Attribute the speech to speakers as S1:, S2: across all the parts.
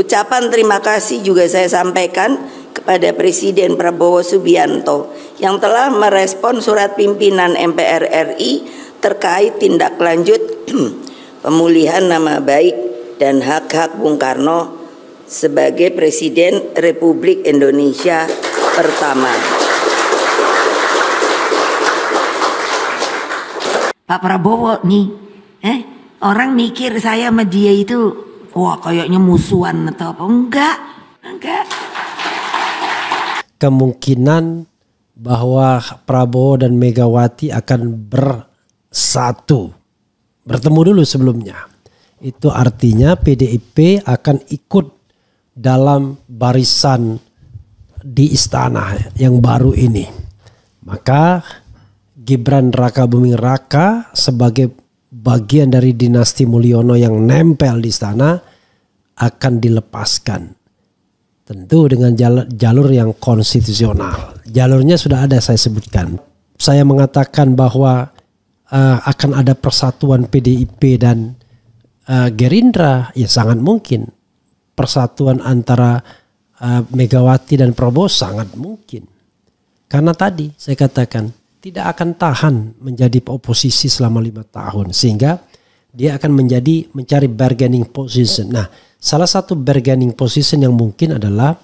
S1: Ucapan terima kasih juga saya sampaikan kepada Presiden Prabowo Subianto yang telah merespon surat pimpinan MPR RI terkait tindak lanjut pemulihan nama baik dan hak-hak Bung Karno sebagai Presiden Republik Indonesia pertama.
S2: Pak Prabowo nih, orang mikir saya sama dia itu, wah kayaknya musuhan atau apa? Enggak.
S3: Kemungkinan bahwa Prabowo dan Megawati akan bersatu, bertemu dulu sebelumnya. Itu artinya PDIP akan ikut dalam barisan di istana yang baru ini. Maka Gibran Rakabuming Raka sebagai bagian dari dinasti Mulyono yang nempel di istana akan dilepaskan. Tentu dengan jalur yang konstitusional. Jalurnya sudah ada saya sebutkan. Saya mengatakan bahwa akan ada persatuan PDIP dan Gerindra, ya sangat mungkin. Persatuan antara Megawati dan Prabowo sangat mungkin. Karena tadi saya katakan tidak akan tahan menjadi oposisi selama 5 tahun. Sehingga dia akan mencari bargaining position. Nah, salah satu bargaining position yang mungkin adalah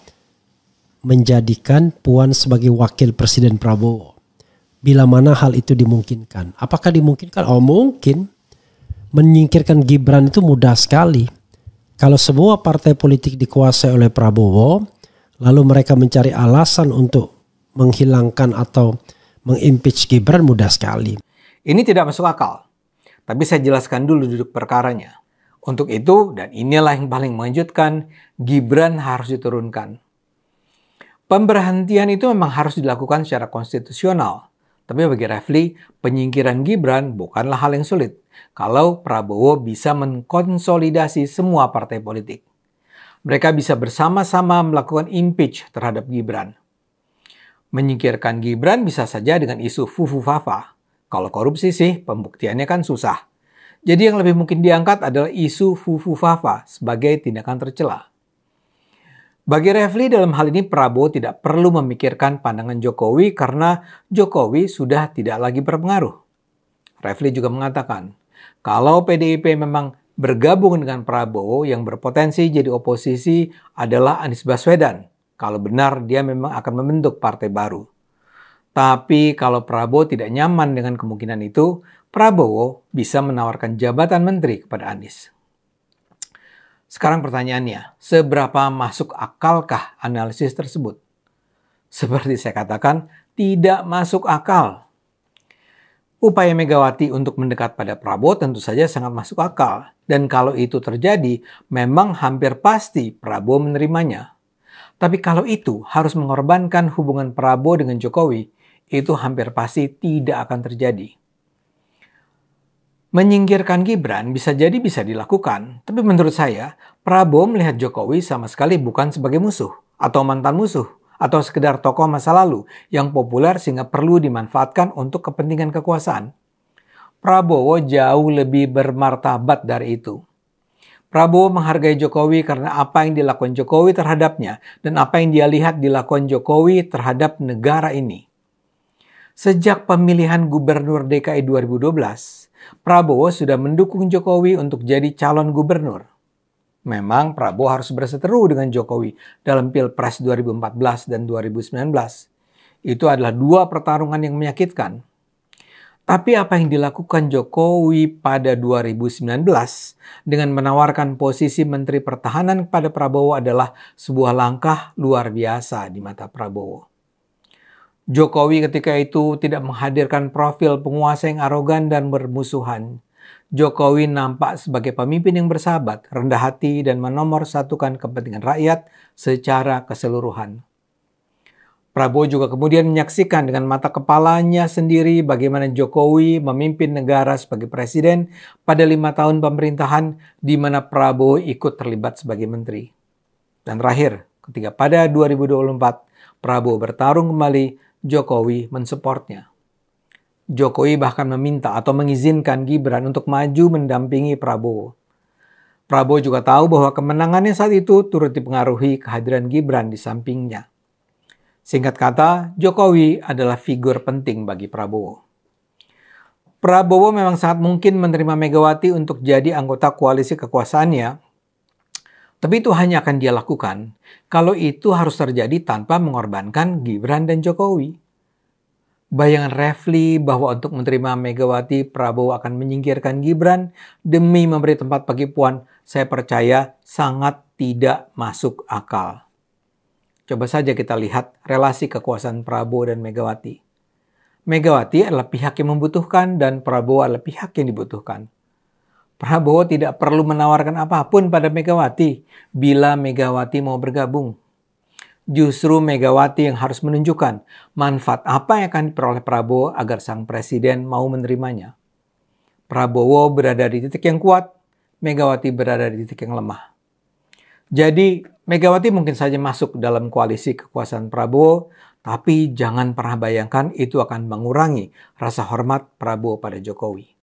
S3: menjadikan Puan sebagai wakil Presiden Prabowo. Bila mana hal itu dimungkinkan. Apakah dimungkinkan? Oh mungkin. Menyingkirkan Gibran itu mudah sekali. Kalau semua partai politik dikuasai oleh Prabowo, lalu mereka mencari alasan untuk menghilangkan atau mengimpeach Gibran, mudah sekali.
S4: Ini tidak masuk akal. Tapi saya jelaskan dulu duduk perkaranya. Untuk itu, dan inilah yang paling mengejutkan, Gibran harus diturunkan. Pemberhentian itu memang harus dilakukan secara konstitusional. Tapi bagi Refli, penyingkiran Gibran bukanlah hal yang sulit. Kalau Prabowo bisa mengkonsolidasi semua partai politik. Mereka bisa bersama-sama melakukan impeach terhadap Gibran. Menyingkirkan Gibran bisa saja dengan isu fufu fafa. Kalau korupsi sih pembuktiannya kan susah. Jadi yang lebih mungkin diangkat adalah isu fufu fafa sebagai tindakan tercela. Bagi Refli dalam hal ini Prabowo tidak perlu memikirkan pandangan Jokowi karena Jokowi sudah tidak lagi berpengaruh. Refli juga mengatakan, kalau PDIP memang bergabung dengan Prabowo yang berpotensi jadi oposisi adalah Anies Baswedan. Kalau benar dia memang akan membentuk partai baru. Tapi kalau Prabowo tidak nyaman dengan kemungkinan itu, Prabowo bisa menawarkan jabatan menteri kepada Anies. Sekarang pertanyaannya, seberapa masuk akalkah analisis tersebut? Seperti saya katakan, tidak masuk akal. Upaya Megawati untuk mendekat pada Prabowo tentu saja sangat masuk akal. Dan kalau itu terjadi, memang hampir pasti Prabowo menerimanya. Tapi kalau itu harus mengorbankan hubungan Prabowo dengan Jokowi, itu hampir pasti tidak akan terjadi. Menyingkirkan Gibran bisa dilakukan, tapi menurut saya Prabowo melihat Jokowi sama sekali bukan sebagai musuh atau mantan musuh atau sekedar tokoh masa lalu yang populer sehingga perlu dimanfaatkan untuk kepentingan kekuasaan. Prabowo jauh lebih bermartabat dari itu. Prabowo menghargai Jokowi karena apa yang dilakukan Jokowi terhadapnya dan apa yang dia lihat dilakukan Jokowi terhadap negara ini. Sejak pemilihan Gubernur DKI 2012, Prabowo sudah mendukung Jokowi untuk jadi calon gubernur. Memang Prabowo harus berseteru dengan Jokowi dalam Pilpres 2014 dan 2019. Itu adalah dua pertarungan yang menyakitkan. Tapi apa yang dilakukan Jokowi pada 2019 dengan menawarkan posisi Menteri Pertahanan kepada Prabowo adalah sebuah langkah luar biasa di mata Prabowo. Jokowi ketika itu tidak menghadirkan profil penguasa yang arogan dan bermusuhan. Jokowi nampak sebagai pemimpin yang bersahabat, rendah hati, dan menomorsatukan kepentingan rakyat secara keseluruhan. Prabowo juga kemudian menyaksikan dengan mata kepalanya sendiri bagaimana Jokowi memimpin negara sebagai presiden pada 5 tahun pemerintahan di mana Prabowo ikut terlibat sebagai menteri. Dan terakhir, ketika pada 2024 Prabowo bertarung kembali, Jokowi mensupportnya. Jokowi bahkan meminta atau mengizinkan Gibran untuk maju mendampingi Prabowo. Prabowo juga tahu bahwa kemenangannya saat itu turut dipengaruhi kehadiran Gibran di sampingnya. Singkat kata, Jokowi adalah figur penting bagi Prabowo. Prabowo memang sangat mungkin menerima Megawati untuk jadi anggota koalisi kekuasaannya, tapi itu hanya akan dia lakukan kalau itu harus terjadi tanpa mengorbankan Gibran dan Jokowi. Bayangan Refli bahwa untuk menerima Megawati, Prabowo akan menyingkirkan Gibran demi memberi tempat bagi Puan, saya percaya sangat tidak masuk akal. Coba saja kita lihat relasi kekuasaan Prabowo dan Megawati. Megawati adalah pihak yang membutuhkan dan Prabowo adalah pihak yang dibutuhkan. Prabowo tidak perlu menawarkan apapun pada Megawati bila Megawati mau bergabung. Justru Megawati yang harus menunjukkan manfaat apa yang akan diperoleh Prabowo agar sang presiden mau menerimanya. Prabowo berada di titik yang kuat, Megawati berada di titik yang lemah. Jadi Megawati mungkin saja masuk dalam koalisi kekuasaan Prabowo, tapi jangan pernah bayangkan itu akan mengurangi rasa hormat Prabowo pada Jokowi.